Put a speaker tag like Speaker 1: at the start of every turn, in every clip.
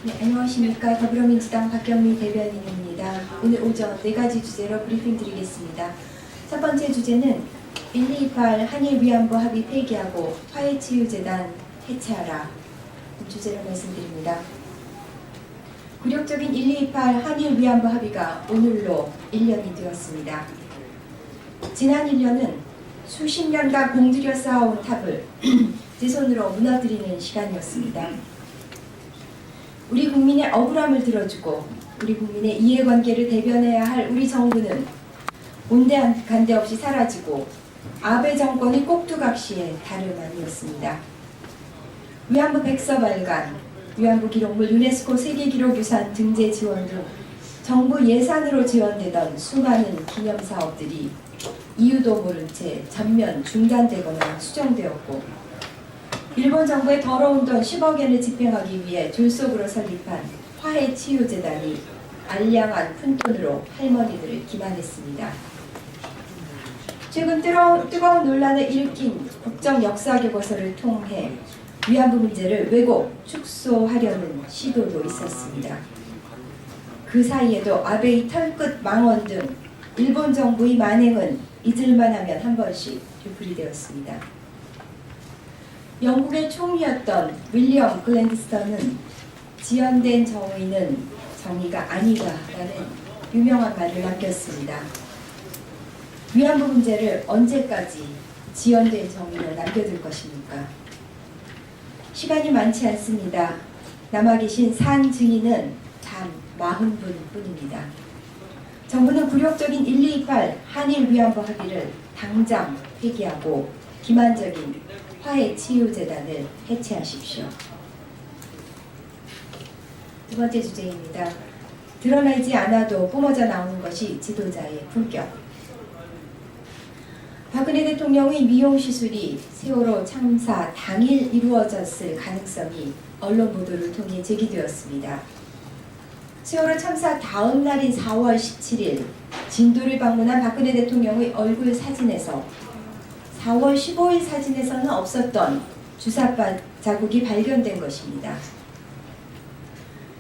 Speaker 1: 네, 안녕하십니까. 더불어민주당 박경미 대변인입니다. 오늘 오전 4가지 주제로 브리핑 드리겠습니다. 첫 번째 주제는 1228 한일 위안부 합의 폐기하고 화해치유재단 해체하라. 이 주제로 말씀드립니다. 굴욕적인 1228 한일 위안부 합의가 오늘로 1년이 되었습니다. 지난 1년은 수십 년간 공들여 쌓아온 탑을 제 손으로 무너뜨리는 시간이었습니다. 우리 국민의 억울함을 들어주고 우리 국민의 이해관계를 대변해야 할 우리 정부는 온데간데 없이 사라지고 아베 정권의 꼭두각시의 다름 아니었습니다. 위안부 백서 발간, 위안부 기록물 유네스코 세계기록유산 등재 지원 등 정부 예산으로 지원되던 수많은 기념사업들이 이유도 모른 채 전면 중단되거나 수정되었고, 일본 정부의 더러운 돈 10억 엔을 집행하기 위해 졸속으로 설립한 화해치유재단이 알량한 푼돈으로 할머니들을 기만했습니다. 최근 뜨거운 논란을 일으킨 국정 역사교과서를 통해 위안부 문제를 왜곡, 축소하려는 시도도 있었습니다. 그 사이에도 아베의 털끝 망언 등 일본 정부의 만행은 잊을만 하면 한 번씩 되풀이되었습니다. 영국의 총리였던 윌리엄 글래디스턴은 지연된 정의는 정의가 아니다라는 유명한 말을 남겼습니다. 위안부 문제를 언제까지 지연된 정의로 남겨둘 것입니까? 시간이 많지 않습니다. 남아 계신 산 증인은 단 40분 뿐입니다. 정부는 굴욕적인 1228 한일 위안부 합의를 당장 폐기하고 기만적인 화해치유재단을 해체하십시오. 두 번째 주제입니다. 드러나지 않아도 뿜어져 나오는 것이 지도자의 품격. 박근혜 대통령의 미용시술이 세월호 참사 당일 이루어졌을 가능성이 언론 보도를 통해 제기되었습니다. 세월호 참사 다음 날인 4월 17일 진도를 방문한 박근혜 대통령의 얼굴 사진에서 4월 15일 사진에서는 없었던 주사 자국이 발견된 것입니다.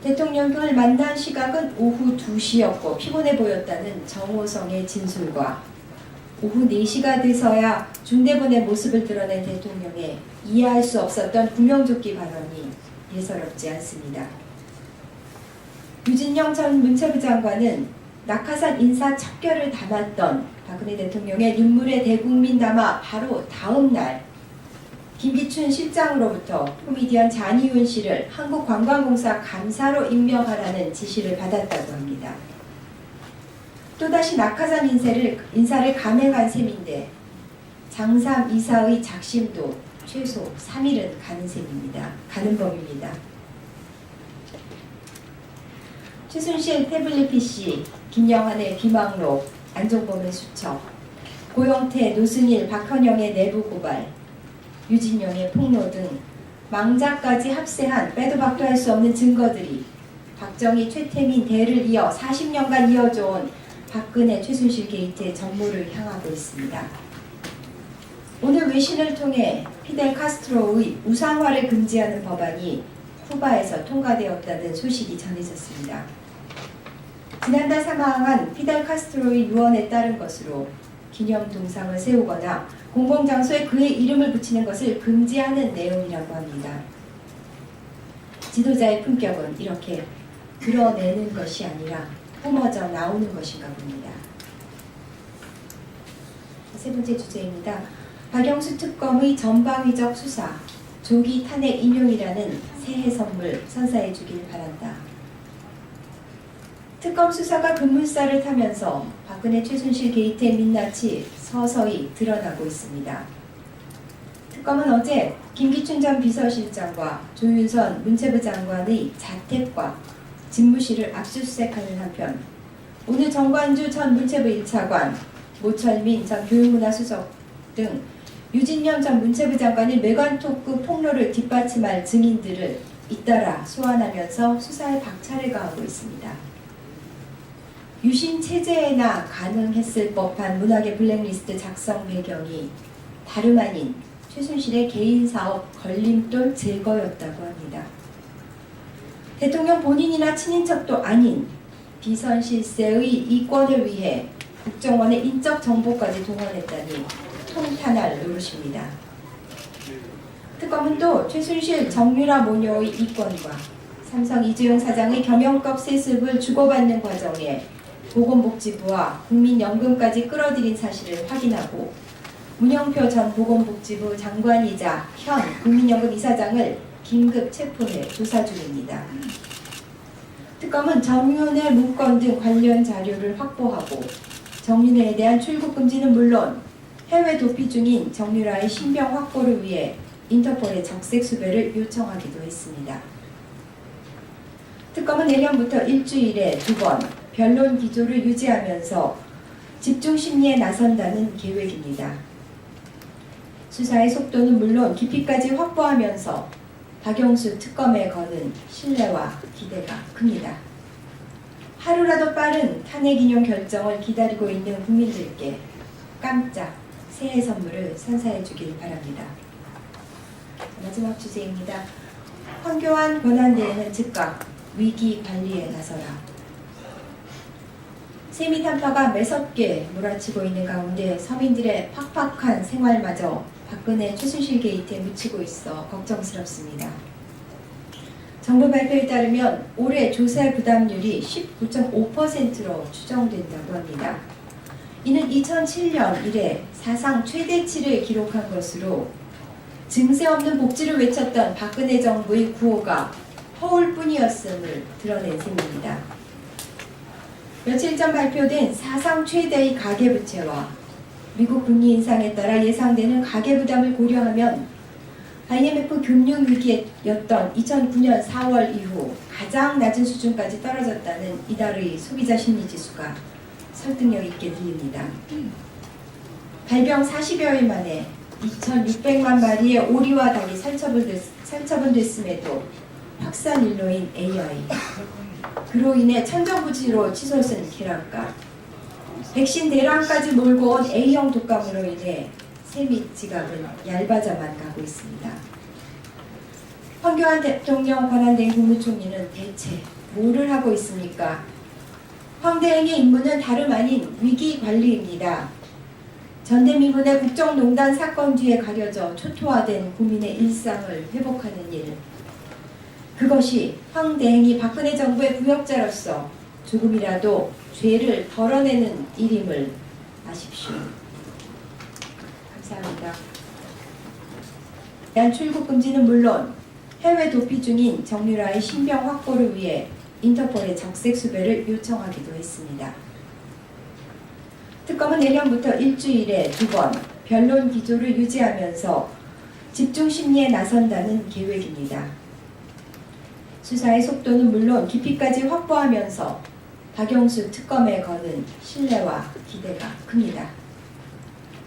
Speaker 1: 대통령을 만난 시각은 오후 2시였고 피곤해 보였다는 정호성의 진술과 오후 4시가 돼서야 중대본의 모습을 드러낸 대통령의 이해할 수 없었던 구명조끼 발언이 예사롭지 않습니다. 유진영 전 문체부 장관은 낙하산 인사 척결을 담았던 박근혜 대통령의 눈물의 대국민 담화 바로 다음 날 김기춘 실장으로부터 코미디언 잔이윤 씨를 한국관광공사 감사로 임명하라는 지시를 받았다고 합니다. 또다시 낙하산 인사를 감행한 셈인데 장삼 이사의 작심도 최소 3일은 가는 법입니다. 최순실 태블릿 PC, 김영한의 비망록, 안종범의 수첩, 고영태, 노승일, 박헌영의 내부 고발, 유진영의 폭로 등 망자까지 합세한 빼도 박도 할 수 없는 증거들이 박정희, 최태민 대를 이어 40년간 이어져온 박근혜, 최순실 게이트의 전모를 향하고 있습니다. 오늘 외신을 통해 피델 카스트로의 우상화를 금지하는 법안이 쿠바에서 통과되었다는 소식이 전해졌습니다. 지난달 사망한 피델 카스트로의 유언에 따른 것으로 기념 동상을 세우거나 공공장소에 그의 이름을 붙이는 것을 금지하는 내용이라고 합니다. 지도자의 품격은 이렇게 드러내는 것이 아니라 뿜어져 나오는 것인가 봅니다. 세 번째 주제입니다. 박영수 특검의 전방위적 수사, 조기 탄핵 인용이라는 새해 선물 선사해 주길 바란다. 특검 수사가 급물살을 타면서 박근혜 최순실 게이트의 민낯이 서서히 드러나고 있습니다. 특검은 어제 김기춘 전 비서실장과 조윤선 문체부 장관의 자택과 집무실을 압수수색하는 한편 오늘 정관주 전 문체부 1차관, 모철민 전 교육문화수석 등 유진년 전 문체부 장관의 메간토크 폭로를 뒷받침할 증인들을 잇따라 소환하면서 수사에 박차를 가하고 있습니다. 유신 체제에나 가능했을 법한 문학의 블랙리스트 작성 배경이 다름 아닌 최순실의 개인 사업 걸림돌 제거였다고 합니다. 대통령 본인이나 친인척도 아닌 비선 실세의 이권을 위해 국정원의 인적 정보까지 동원했다니 통탄할 노릇입니다. 특검은 또 최순실 정유라 모녀의 이권과 삼성 이재용 사장의 경영급 세습을 주고받는 과정에 보건복지부와 국민연금까지 끌어들인 사실을 확인하고 문영표 전 보건복지부 장관이자 현 국민연금 이사장을 긴급 체포해 조사 중입니다. 특검은 정윤회 문건 등 관련 자료를 확보하고 정윤회에 대한 출국 금지는 물론 해외 도피 중인 정유라의 신병 확보를 위해 인터폴에 적색 수배를 요청하기도 했습니다. 특검은 내년부터 일주일에 2번 변론 기조를 유지하면서 집중 심리에 나선다는 계획입니다. 수사의 속도는 물론 깊이까지 확보하면서 박영수 특검에 거는 신뢰와 기대가 큽니다. 하루라도 빠른 탄핵 인용 결정을 기다리고 있는 국민들께 깜짝 새해 선물을 선사해 주길 바랍니다. 마지막 주제입니다. 황교안 권한대행은 즉각 위기 관리에 나서라. 세미 탄파가 매섭게 몰아치고 있는 가운데 서민들의 팍팍한 생활마저 박근혜 최순실 게이트에 묻히고 있어 걱정스럽습니다. 정부 발표에 따르면 올해 조세 부담률이 19.5%로 추정된다고 합니다. 이는 2007년 이래 사상 최대치를 기록한 것으로 증세 없는 복지를 외쳤던 박근혜 정부의 구호가 허울뿐이었음을 드러낸 셈입니다. 며칠 전 발표된 사상 최대의 가계부채와 미국 금리 인상에 따라 예상되는 가계부담을 고려하면 IMF 금융위기였던 2009년 4월 이후 가장 낮은 수준까지 떨어졌다는 이달의 소비자 심리지수가 설득력 있게 들립니다. 발병 40여일 만에 2,600만 마리의 오리와 닭이 살처분됐음에도 확산일로인 AI, 그로 인해 천정부지로 치솟은 계란값, 백신 대란까지 몰고 온 A형 독감으로 인해 세미 지갑은 얇아져만 가고 있습니다. 황교안 대통령 권한대행 국무총리는 대체 뭐를 하고 있습니까? 황 대행의 임무는 다름 아닌 위기관리입니다. 전대미문의 국정농단 사건 뒤에 가려져 초토화된 국민의 일상을 회복하는 일, 그것이 황 대행이 박근혜 정부의 부역자로서 조금이라도 죄를 덜어내는 일임을 아십시오. 감사합니다. 대한 출국 금지는 물론 해외 도피 중인 정유라의 신병 확보를 위해 인터폴에 적색 수배를 요청하기도 했습니다. 특검은 내년부터 일주일에 2번 변론 기조를 유지하면서 집중 심리에 나선다는 계획입니다. 수사의 속도는 물론 깊이까지 확보하면서 박영수 특검에 거는 신뢰와 기대가 큽니다.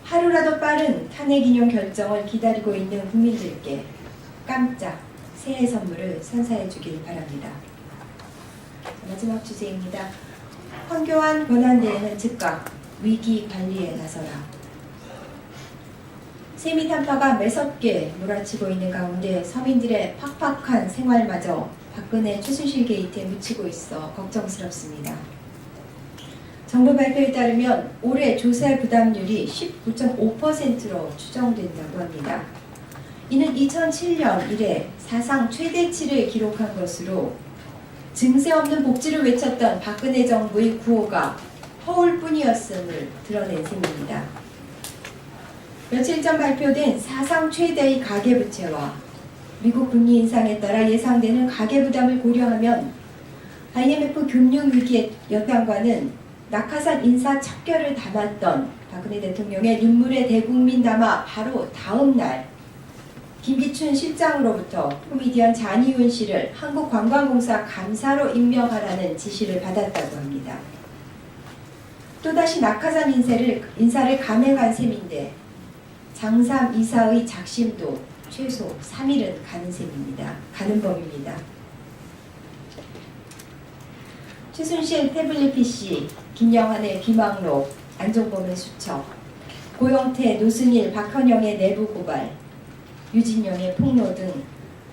Speaker 1: 하루라도 빠른 탄핵 인용 결정을 기다리고 있는 국민들께 깜짝 새해 선물을 선사해 주길 바랍니다. 마지막 주제입니다. 황교안 권한대행은 즉각 위기 관리에 나서라. 세미 탄파가 매섭게 몰아치고 있는 가운데 서민들의 팍팍한 생활마저 박근혜 최순실 게이트에 묻히고 있어 걱정스럽습니다. 정부 발표에 따르면 올해 조세 부담률이 19.5%로 추정된다고 합니다. 이는 2007년 이래 사상 최대치를 기록한 것으로 증세 없는 복지를 외쳤던 박근혜 정부의 구호가 허울뿐이었음을 드러낸 셈입니다. 며칠 전 발표된 사상 최대의 가계부채와 미국 금리 인상에 따라 예상되는 가계부담을 고려하면 IMF 금융위기의 영향과는 낙하산 인사 척결을 담았던 박근혜 대통령의 눈물의 대국민 담화 바로 다음 날 김기춘 실장으로부터 코미디언 잔이윤 씨를 한국관광공사 감사로 임명하라는 지시를 받았다고 합니다. 또다시 낙하산 인사를 감행한 셈인데 장삼 이사의 작심도 최소 3일은 가는 법입니다. 최순실 태블릿 PC, 김영한의 비망록, 안종범의 수첩, 고영태, 노승일, 박헌영의 내부 고발, 유진영의 폭로 등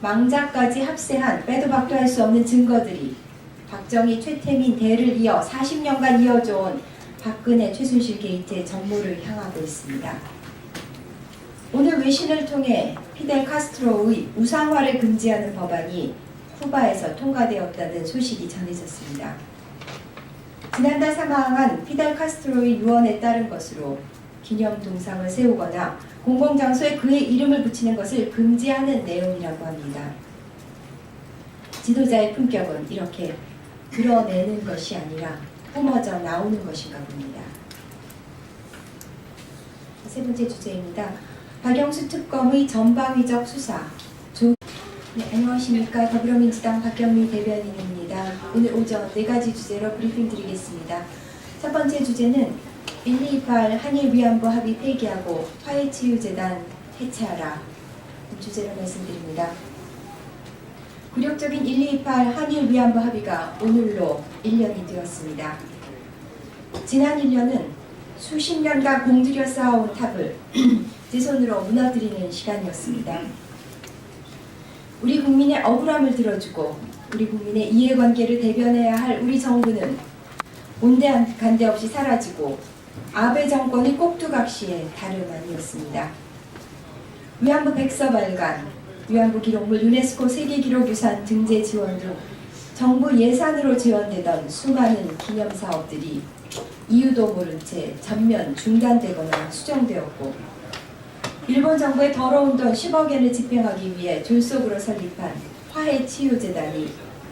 Speaker 1: 망자까지 합세한 빼도 박도 할 수 없는 증거들이 박정희, 최태민 대를 이어 40년간 이어져온 박근혜, 최순실 게이트의 전모를 향하고 있습니다. 오늘 외신을 통해 피델 카스트로의 우상화를 금지하는 법안이 쿠바에서 통과되었다는 소식이 전해졌습니다. 지난달 사망한 피델 카스트로의 유언에 따른 것으로 기념 동상을 세우거나 공공장소에 그의 이름을 붙이는 것을 금지하는 내용이라고 합니다. 지도자의 품격은 이렇게 드러내는 것이 아니라 뿜어져 나오는 것인가 봅니다. 세 번째 주제입니다. 박영수 특검의 전방위적 수사. 네, 안녕하십니까. 더불어민주당 박경미 대변인입니다. 오늘 오전 4가지 주제로 브리핑 드리겠습니다. 첫 번째 주제는 128 한일 위안부 합의 폐기하고 화해치유재단 해체하라. 주제로 말씀드립니다. 굴욕적인 128 한일 위안부 합의가 오늘로 1년이 되었습니다. 지난 1년은 수십 년간 공들여 쌓아온 탑을 제 손으로 무너뜨리는 시간이었습니다. 우리 국민의 억울함을 들어주고 우리 국민의 이해관계를 대변해야 할 우리 정부는 온데간데 없이 사라지고 아베 정권의 꼭두각시의 다름 아니었습니다. 위안부 백서 발간, 위안부 기록물 유네스코 세계기록유산 등재 지원 등 정부 예산으로 지원되던 수많은 기념사업들이 이유도 모른 채 전면 중단되거나 수정되었고 일본 정부의 더러운 돈 10억 엔을 집행하기 위해 졸속으로 설립한 화해치유재단이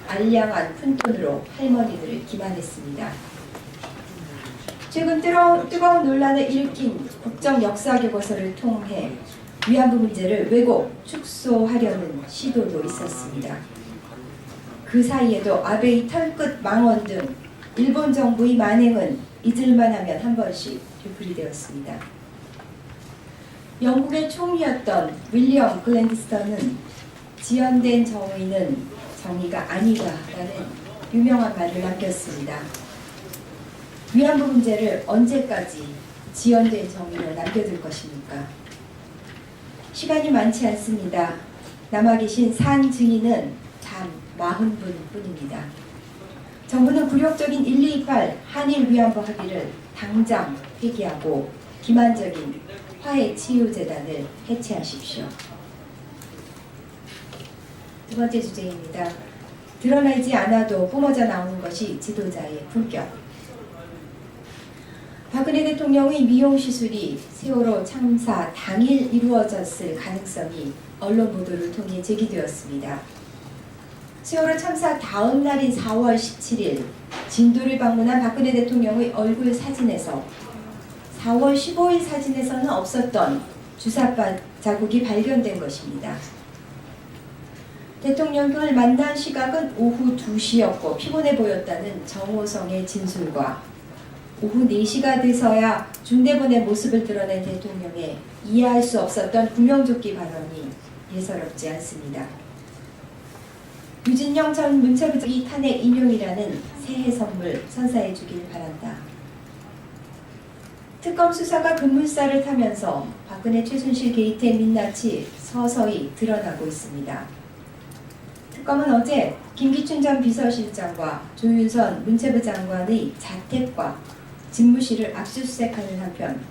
Speaker 1: 알량한 푼돈으로 할머니들을 기만했습니다. 최근 뜨거운 논란을 일으킨 국정 역사교과서를 통해 위안부 문제를 왜곡, 축소하려는 시도도 있었습니다. 그 사이에도 아베의 털끝 망언 등 일본 정부의 만행은 잊을만 하면 한 번씩 되풀이되었습니다. 영국의 총리였던 윌리엄 글래디스턴은 지연된 정의는 정의가 아니다라는 유명한 말을 남겼습니다. 위안부 문제를 언제까지 지연된 정의로 남겨둘 것입니까? 시간이 많지 않습니다. 남아 계신 산 증인은 단 40분 뿐입니다. 정부는 굴욕적인 128 한일 위안부 합의를 당장 폐기하고 기만적인 화해치유재단을 해체하십시오. 두 번째 주제입니다. 드러나지 않아도 뿜어져 나오는 것이 지도자의 품격. 박근혜 대통령의 미용시술이 세월호 참사 당일 이루어졌을 가능성이 언론 보도를 통해 제기되었습니다. 세월호 참사 다음 날인 4월 17일 진도를 방문한 박근혜 대통령의 얼굴 사진에서 4월 15일 사진에서는 없었던 주사 자국이 발견된 것입니다. 대통령을 만난 시각은 오후 2시였고 피곤해 보였다는 정호성의 진술과 오후 4시가 돼서야 중대본의 모습을 드러낸 대통령의 이해할 수 없었던 구명조끼 발언이 예사롭지 않습니다. 유진영 전 문체부장이 탄핵 인용이라는 새해 선물 선사해 주길 바란다. 특검 수사가 급물살을 타면서 박근혜 최순실 게이트의 민낯이 서서히 드러나고 있습니다. 특검은 어제 김기춘 전 비서실장과 조윤선 문체부 장관의 자택과 집무실을 압수수색하는 한편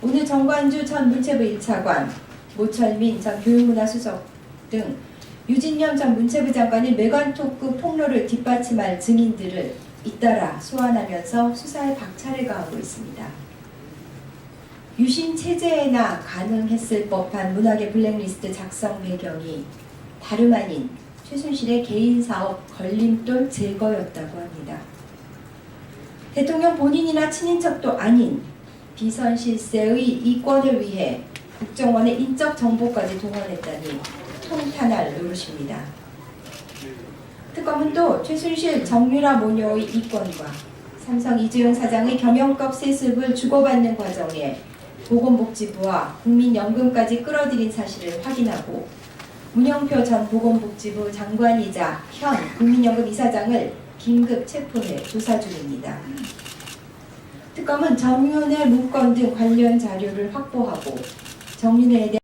Speaker 1: 오늘 정관주 전 문체부 1차관, 모철민 전 교육문화수석 등 유진년 전 문체부 장관의 메간토크 폭로를 뒷받침할 증인들을 잇따라 소환하면서 수사에 박차를 가하고 있습니다. 유신 체제에나 가능했을 법한 문학의 블랙리스트 작성 배경이 다름 아닌 최순실의 개인 사업 걸림돌 제거였다고 합니다. 대통령 본인이나 친인척도 아닌 비선 실세의 이권을 위해 국정원의 인적 정보까지 동원했다니 통탄할 노릇입니다. 특검은 또 최순실 정유라 모녀의 이권과 삼성 이주영 사장의 경영급 세습을 주고받는 과정에 보건복지부와 국민연금까지 끌어들인 사실을 확인하고 문영표 전 보건복지부 장관이자 현 국민연금 이사장을 긴급 체포해 조사 중입니다. 특검은 정윤회 문건 등 관련 자료를 확보하고 정윤회에 대한